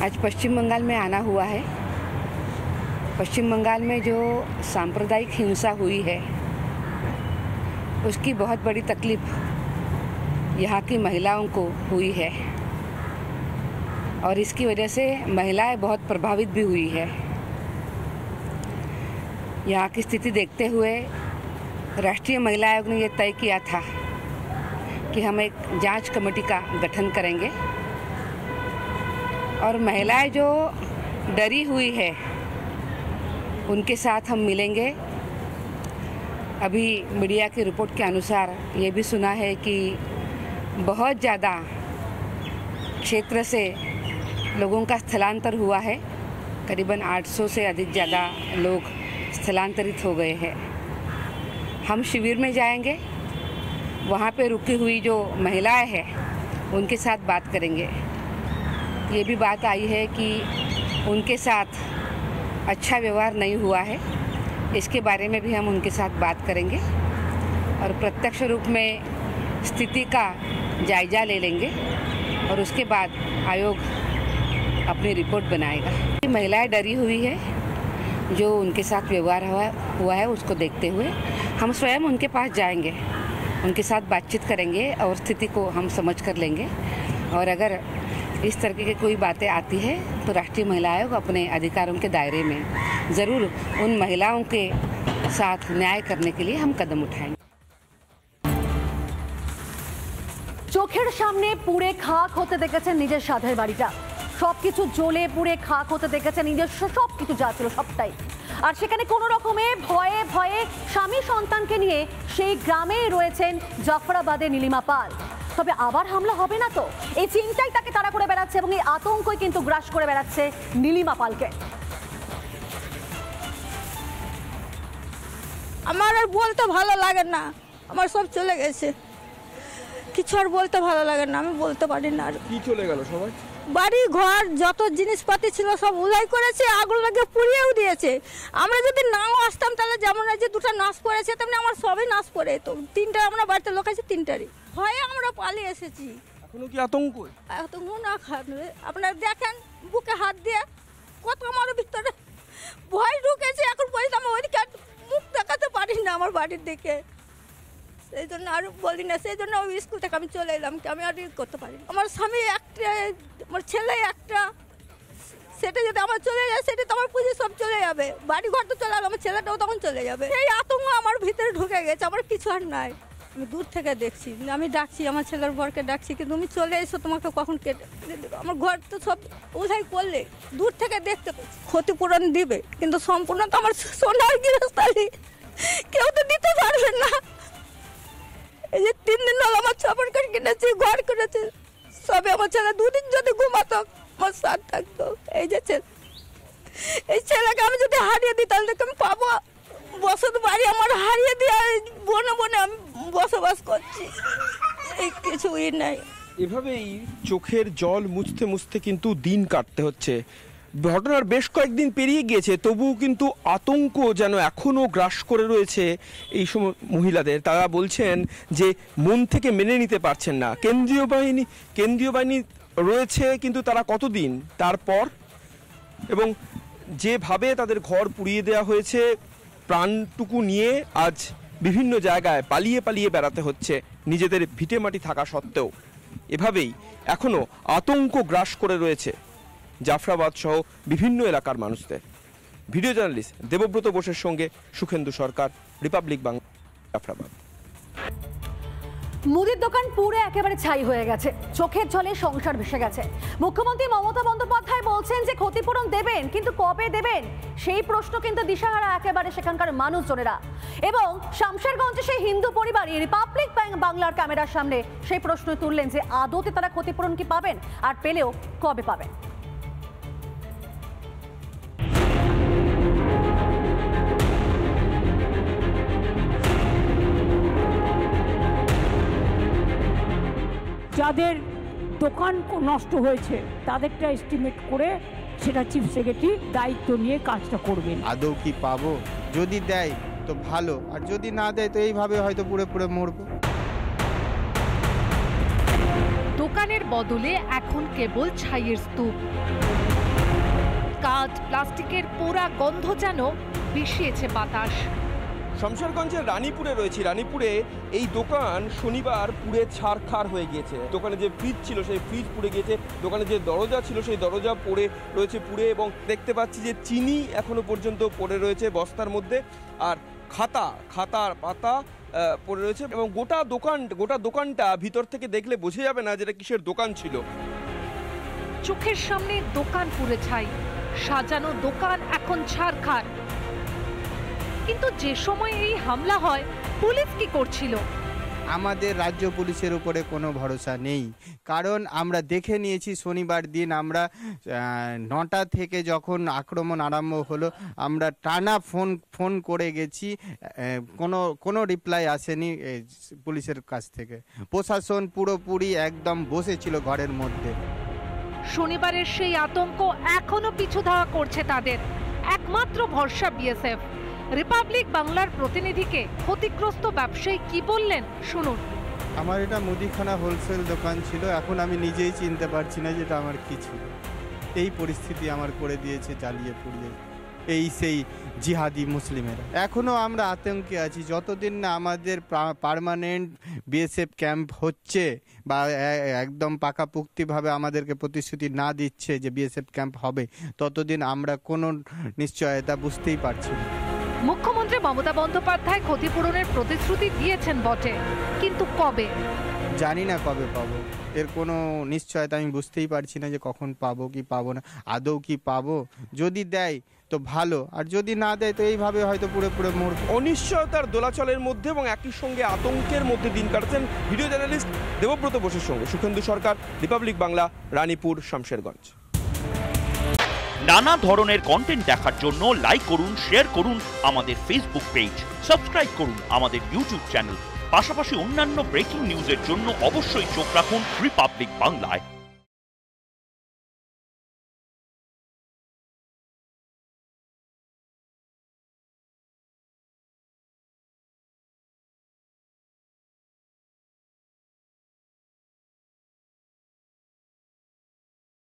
आज पश्चिम बंगाल में आना हुआ है। पश्चिम बंगाल में जो सांप्रदायिक हिंसा हुई है उसकी बहुत बड़ी तकलीफ यहाँ की महिलाओं को हुई है और इसकी वजह से महिलाएं बहुत प्रभावित भी हुई है। यहाँ की स्थिति देखते हुए राष्ट्रीय महिला आयोग ने ये तय किया था कि हम एक जांच कमेटी का गठन करेंगे और महिलाएं जो डरी हुई है उनके साथ हम मिलेंगे। अभी मीडिया की रिपोर्ट के अनुसार ये भी सुना है कि बहुत ज़्यादा क्षेत्र से लोगों का स्थलांतर हुआ है। करीबन 800 से अधिक ज़्यादा लोग स्थलांतरित हो गए हैं। हम शिविर में जाएंगे, वहाँ पे रुकी हुई जो महिलाएं हैं उनके साथ बात करेंगे। ये भी बात आई है कि उनके साथ अच्छा व्यवहार नहीं हुआ है, इसके बारे में भी हम उनके साथ बात करेंगे और प्रत्यक्ष रूप में स्थिति का जायजा ले लेंगे और उसके बाद आयोग अपनी रिपोर्ट बनाएगा। महिलाएं डरी हुई है, जो उनके साथ व्यवहार हुआ है उसको देखते हुए हम स्वयं उनके पास जाएंगे, उनके साथ बातचीत करेंगे और स्थिति को हम समझ कर लेंगे और अगर इस तरह की कोई बातें आती है तो राष्ट्रीय महिला आयोग अपने अधिकारों के दायरे में ज़रूर उन महिलाओं के साथ न्याय करने के लिए हम कदम उठाएंगे। চোখের সামনে পুড়ে খাক হতে দেখেছেন নিজের সাধের বাড়িটা, সবকিছু জ্বলে পুড়ে খাক হতে দেখেছেন নিজস্ব সবকিছু যা ছিল সবটাই। আর সেখানে কোনো রকমে ভয়ে ভয়ে স্বামী সন্তানকে নিয়ে সেই গ্রামেই রয়েছেন জাফরাবাদের নীলিমা পাল। তবে আবার হামলা হবে না তো, এই চিন্তাই তাকে তাড়া করে বেড়াচ্ছে এবং এই আতঙ্কই কিন্তু গ্রাস করে বেড়াচ্ছে নীলিমা পালকে। আমার আর বলতে ভালো লাগে না, আমার সব চলে গেছে, কিছু আর বলতে ভালো লাগে না, আমি বলতে পারি না। আর কি চলে গেল? সবাই বাড়ি ঘর যত জিনিসপাতি ছিল সব উড়াই করেছে, আগুন লাগিয়ে পুড়িয়েও দিয়েছে। আমরা যদি নাও আসতাম তাহলে যেমন যে দুটো নাশ পড়েছে তেমনি আমার সবই নাশ পড়ে তো। তিনটা আমরা বাড়িতে লোক আছে, তিনটারই ভয়ে আমরা পালিয়ে এসেছি। এখনো কি আতঙ্ক? আতঙ্ক না খাবে, আপনারা দেখেন বুকে হাত দিয়ে কত আমার ভিতরে ভয় ঢুকেছে। এখন পর্যন্ত আমি ওইদিকে মুখ দেখাতে পারি না আমার বাড়ির দিকে, সেই জন্য আর বলি না। সেই জন্য ওই স্কুল থেকে আমি চলে এলাম, আমি আর করতে পারি। আমার স্বামী একটা, আমার ছেলে একটা, সেটা যদি আমার চলে যায় সেটা তো আমার পুঁজি সব চলে যাবে, বাড়ি ঘর তো চলে যাবে, আমার ছেলেটাও তখন চলে যাবে। এই আতঙ্ক আমার ভিতরে ঢুকে গেছে, আমার কিছু আর নাই। আমি দূর থেকে দেখছি, আমি ডাকছি আমার ছেলের বরকে ডাকছি, কিন্তু তুমি চলে এসো, তোমাকে কখন কেটে আমার ঘর তো সব উধাই করলে। দূর থেকে দেখতে ক্ষতিপূরণ দিবে, কিন্তু সম্পূর্ণ তো আমার সোনার গৃহস্থালী কেউ তো দিতে পারবে না। এই যে 3 দিন হলো আমার ছাপড় করে কিনেছি, ঘর করেছে সবে। আমার ছেলে 2 দিন যদি ঘুমাতো আমার সাথ থাকতো। এই যে এই ছেলেকে আমি যদি হারিয়ে দিই তাহলে আমি পাবো বসত বাড়ি আমার হারিয়ে দিয়ে বনে বনে আমি বসবাস করছি, এই কিছুই নাই। এভাবেই চোখের জল মুছতে মুছতে কিন্তু দিন কাটতে হচ্ছে। ঘটনার বেশ কয়েকদিন পেরিয়ে গিয়েছে, তবুও কিন্তু আতঙ্ক যেন এখনো গ্রাস করে রয়েছে এই সময় মহিলাদের। তারা বলছেন যে মন থেকে মেনে নিতে পারছেন না। কেন্দ্রীয় বাহিনী রয়েছে, কিন্তু তারা কতদিন তারপর, এবং যেভাবে তাদের ঘর পুড়িয়ে দেওয়া হয়েছে, প্রাণটুকু নিয়ে আজ বিভিন্ন জায়গায় পালিয়ে পালিয়ে বেড়াতে হচ্ছে নিজেদের ভিটে মাটি থাকা সত্ত্বেও। এভাবেই এখনো আতঙ্ক গ্রাস করে রয়েছে জাফরাবাদ সহ বিভিন্ন এলাকার মানুষদের। ভিডিও জার্নালিস্ট দেবব্রত বোসের সঙ্গে সুখেন্দু সরকার, রিপাবলিক বাংলা, জাফরাবাদ। মুদির দোকান পুরো একেবারে ছাই হয়ে গেছে, চোখের জলে সংসার ভেসে গেছে। মুখ্যমন্ত্রী মমতা বন্দ্যোপাধ্যায় বলছেন যে ক্ষতিপূরণ দেবেন, কিন্তু কবে দেবেন সেই প্রশ্ন কিন্তু দিশাহারা একেবারে সেখানকার মানুষজনেরা। এবং শামশেরগঞ্জে সেই হিন্দু পরিবার রিপাবলিক বাংলার ক্যামেরার সামনে সেই প্রশ্ন তুললেন যে আদতে তারা ক্ষতিপূরণ কি পাবেন, আর পেলেও কবে পাবেন। যাদের দোকান নষ্ট হয়েছে তাদেরটা এস্টিমেট করে সেটা চিফ সেক্রেটারি দায়িত্ব নিয়ে কাজটা করবেন। আদৌ কি পাবো? যদি দেয় তো ভালো, আর যদি না দেয় তো এইভাবে হয়তো পুড়ে পুড়ে মরবো। দোকানের বদলে এখন কেবল ছাইয়ের স্তূপ। কাঁচ প্লাস্টিকের পোড়া গন্ধ যেন বিষিয়েছে বাতাস। শমশেরগঞ্জের রানীপুরে রয়েছে। রানীপুরে এই দোকান শনিবার পুড়ে ছারখার হয়ে গিয়েছে। দোকানে যে ফ্রিজ ছিল সেই ফ্রিজ পুড়ে গিয়েছে, দোকানে যে দরজা ছিল সেই দরজা পড়ে রয়েছে পুড়ে, এবং দেখতে পাচ্ছি যে চিনি এখনো পর্যন্ত পড়ে রয়েছে বস্তার মধ্যে, আর খাতার পাতা পড়ে রয়েছে, এবং গোটা দোকানটা ভিতর থেকে দেখলে বোঝা যাবে না যেটা কিসের দোকান ছিল। চোখের সামনে দোকান পুড়ে ছাই, সাজানো দোকান এখন ছারখার। কিন্তু যে সময় এই হামলা হয় পুলিশ কি করছিল? আমাদের রাজ্য পুলিশের উপরে কোনো ভরসা নেই, কারণ আমরা দেখে নিয়েছি শনিবার দিন আমরা 9টা থেকে যখন আক্রমণ আরম্ভ হলো আমরা টানা ফোন করে গেছি, কোনো রিপ্লাই আসেনি পুলিশের কাছ থেকে। প্রশাসন পুরোপুরি একদম বসেছিল ঘরের মধ্যে। শনিবারের সেই আতঙ্ক এখনো পিছু ধাওয়া করছে তাদের। একমাত্র ভরসা বিএসএফ। রিপাবলিক বাংলার প্রতিনিধিকে ক্ষতিগ্রস্ত ব্যবসায়ী কি বললেন শুনুন। আমার এটা মুদিখানা হোলসেল দোকান ছিল, এখন আমি নিজেই চিনতে পারছি না যেটা আমার কি ছিল। এই পরিস্থিতি আমার করে দিয়েছে জ্বালিয়ে পুড়িয়ে সেই জিহাদি মুসলিমেরা। এখনো আমরা আতঙ্কে আছি, যতদিন না আমাদের পার্মানেন্ট বিএসএফ ক্যাম্প হচ্ছে বা একদম পাকাপোক্তভাবে আমাদেরকে প্রতিশ্রুতি না দিচ্ছে যে বিএসএফ ক্যাম্প হবে, ততদিন আমরা কোনো নিশ্চয়তা বুঝতেই পারছি না। মুখ্যমন্ত্রী মমতা বন্দ্যোপাধ্যায় ক্ষতিপূরণের প্রতিশ্রুতি দিয়েছেন বটে, কিন্তু কবে জানি না কবে পাবো, এর কোনো নিশ্চয়তা আমি বুঝতেই পারছি না যে কখন পাবো কি পাবো না, আদৌ কি পাবো। যদি দেয় তো ভালো, আর যদি না দেয় তো এইভাবে হয়তো পুরো মরব। অনিশ্চয়তার দোলাচলের মধ্যে এবং একই সঙ্গে আতঙ্কের মধ্যে দিন কাটাচ্ছেন ভিডিও জার্নালিস্ট দেবব্রত বোসের সঙ্গে সুখেন্দু সরকার, রিপাবলিক বাংলা, রানীপুর, শমশেরগঞ্জ। নানা ধরনের কন্টেন্ট দেখার জন্য লাইক করুন, শেয়ার করুন আমাদের ফেসবুক পেজ, সাবস্ক্রাইব করুন আমাদের ইউটিউব চ্যানেল। পাশাপাশি অন্যান্য ব্রেকিং নিউজের জন্য অবশ্যই চোখ রাখুন রিপাবলিক বাংলায়।